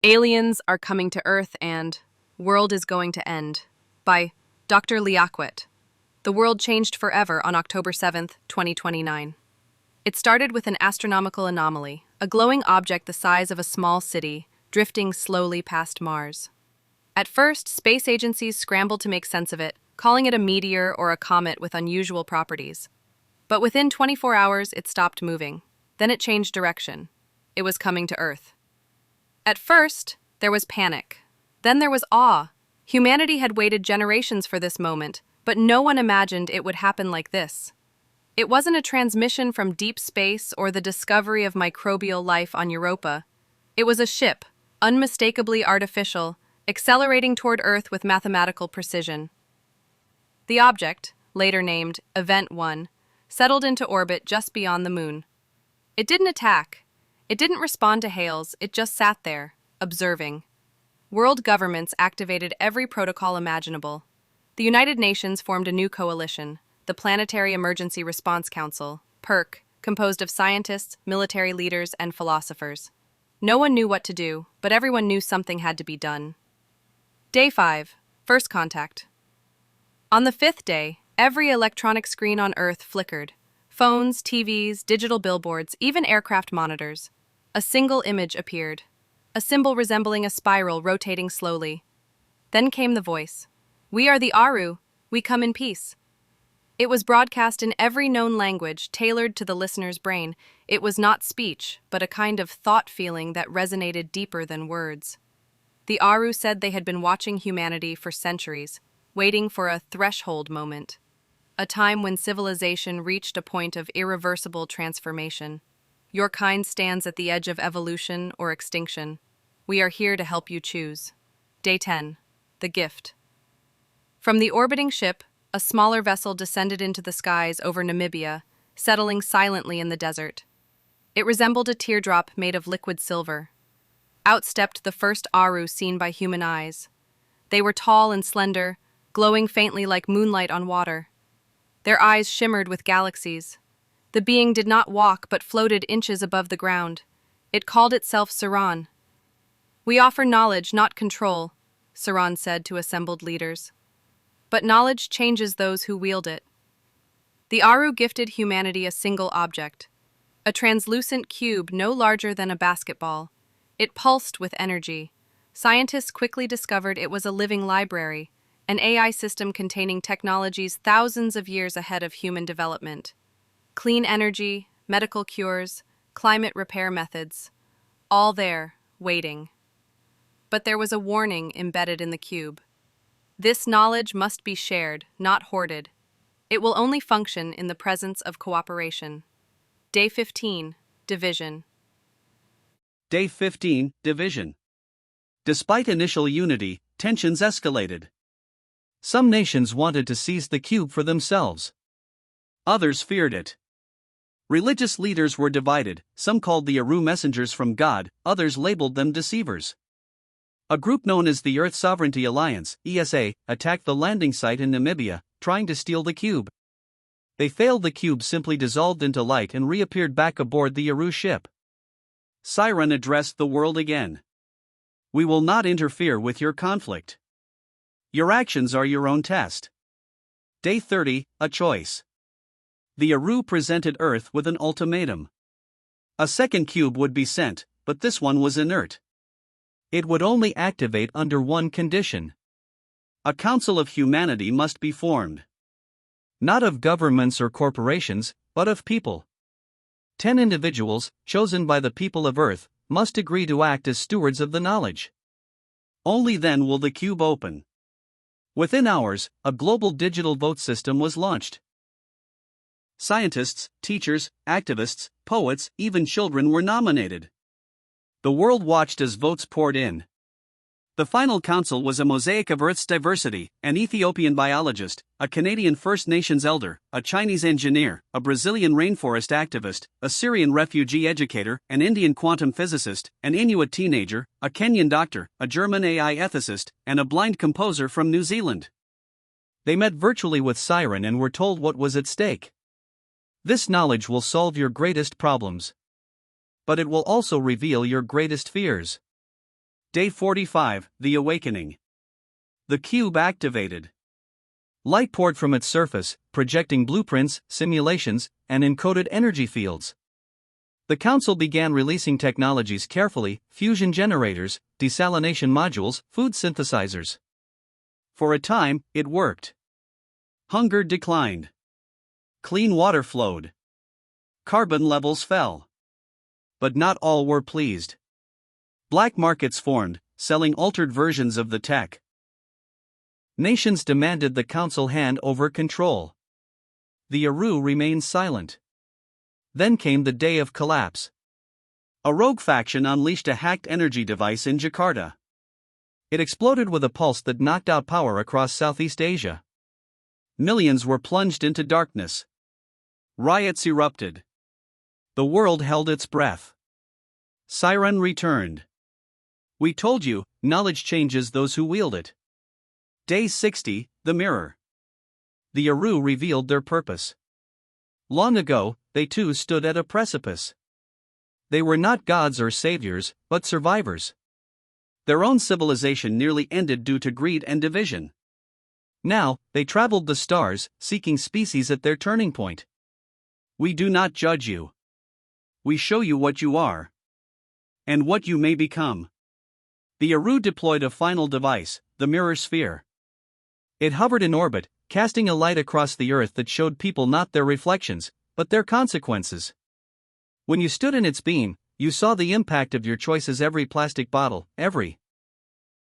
Aliens Are Coming to Earth and World is Going to End by Dr. Liaquat. The world changed forever on October 7th, 2029. It started with an astronomical anomaly, a glowing object the size of a small city, drifting slowly past Mars. At first, space agencies scrambled to make sense of it, calling it a meteor or a comet with unusual properties. But within 24 hours, it stopped moving. Then it changed direction. It was coming to Earth. At first, there was panic. Then there was awe. Humanity had waited generations for this moment, but no one imagined it would happen like this. It wasn't a transmission from deep space or the discovery of microbial life on Europa. It was a ship, unmistakably artificial, accelerating toward Earth with mathematical precision. The object, later named Event 1, settled into orbit just beyond the Moon. It didn't attack. It didn't respond to hails, it just sat there, observing. World governments activated every protocol imaginable. The United Nations formed a new coalition, the Planetary Emergency Response Council, PERC, composed of scientists, military leaders, and philosophers. No one knew what to do, but everyone knew something had to be done. Day 5. First contact. On the 5th day, every electronic screen on Earth flickered. Phones, TVs, digital billboards, even aircraft monitors. A single image appeared, a symbol resembling a spiral rotating slowly. Then came the voice. "We are the Aru. We come in peace." It was broadcast in every known language, tailored to the listener's brain. It was not speech, but a kind of thought feeling that resonated deeper than words. The Aru said they had been watching humanity for centuries, waiting for a threshold moment, a time when civilization reached a point of irreversible transformation. Your kind stands at the edge of evolution or extinction. We are here to help you choose. Day 10. The Gift. From the orbiting ship, a smaller vessel descended into the skies over Namibia, settling silently in the desert. It resembled a teardrop made of liquid silver. Out stepped the first Aru seen by human eyes. They were tall and slender, glowing faintly like moonlight on water. Their eyes shimmered with galaxies. The being did not walk but floated inches above the ground. It called itself Saran. "We offer knowledge, not control," Saran said to assembled leaders. "But knowledge changes those who wield it." The Aru gifted humanity a single object, a translucent cube no larger than a basketball. It pulsed with energy. Scientists quickly discovered it was a living library, an AI system containing technologies thousands of years ahead of human development. Clean energy, medical cures, climate repair methods, all there, waiting. But there was a warning embedded in the cube. This knowledge must be shared, not hoarded. It will only function in the presence of cooperation. Day 15. Division. Day 15. Division. Despite initial unity, tensions escalated. Some nations wanted to seize the cube for themselves. Others feared it. Religious leaders were divided, some called the Aru messengers from God, others labeled them deceivers. A group known as the Earth Sovereignty Alliance, ESA, attacked the landing site in Namibia, trying to steal the cube. They failed. The cube simply dissolved into light and reappeared back aboard the Aru ship. Siren addressed the world again. "We will not interfere with your conflict. Your actions are your own test." Day 30. A choice. The Aru presented Earth with an ultimatum. A second cube would be sent, but this one was inert. It would only activate under one condition. A council of humanity must be formed. Not of governments or corporations, but of people. 10 individuals, chosen by the people of Earth, must agree to act as stewards of the knowledge. Only then will the cube open. Within hours, a global digital vote system was launched. Scientists, teachers, activists, poets, even children were nominated. The world watched as votes poured in. The final council was a mosaic of Earth's diversity: an Ethiopian biologist, a Canadian First Nations elder, a Chinese engineer, a Brazilian rainforest activist, a Syrian refugee educator, an Indian quantum physicist, an Inuit teenager, a Kenyan doctor, a German AI ethicist, and a blind composer from New Zealand. They met virtually with Siren and were told what was at stake. This knowledge will solve your greatest problems. But it will also reveal your greatest fears. Day 45, The Awakening. The cube activated. Light poured from its surface, projecting blueprints, simulations, and encoded energy fields. The Council began releasing technologies carefully: fusion generators, desalination modules, food synthesizers. For a time, it worked. Hunger declined. Clean water flowed. Carbon levels fell. But not all were pleased. Black markets formed, selling altered versions of the tech. Nations demanded the Council hand over control. The Aru remained silent. Then came the day of collapse. A rogue faction unleashed a hacked energy device in Jakarta. It exploded with a pulse that knocked out power across Southeast Asia. Millions were plunged into darkness. Riots erupted. The world held its breath. Siren returned. We told you, knowledge changes those who wield it. Day 60, The Mirror. The Aru revealed their purpose. Long ago, they too stood at a precipice. They were not gods or saviors, but survivors. Their own civilization nearly ended due to greed and division. Now, they traveled the stars, seeking species at their turning point. We do not judge you. We show you what you are. And what you may become. The Aru deployed a final device, the Mirror Sphere. It hovered in orbit, casting a light across the Earth that showed people not their reflections, but their consequences. When you stood in its beam, you saw the impact of your choices: every plastic bottle, every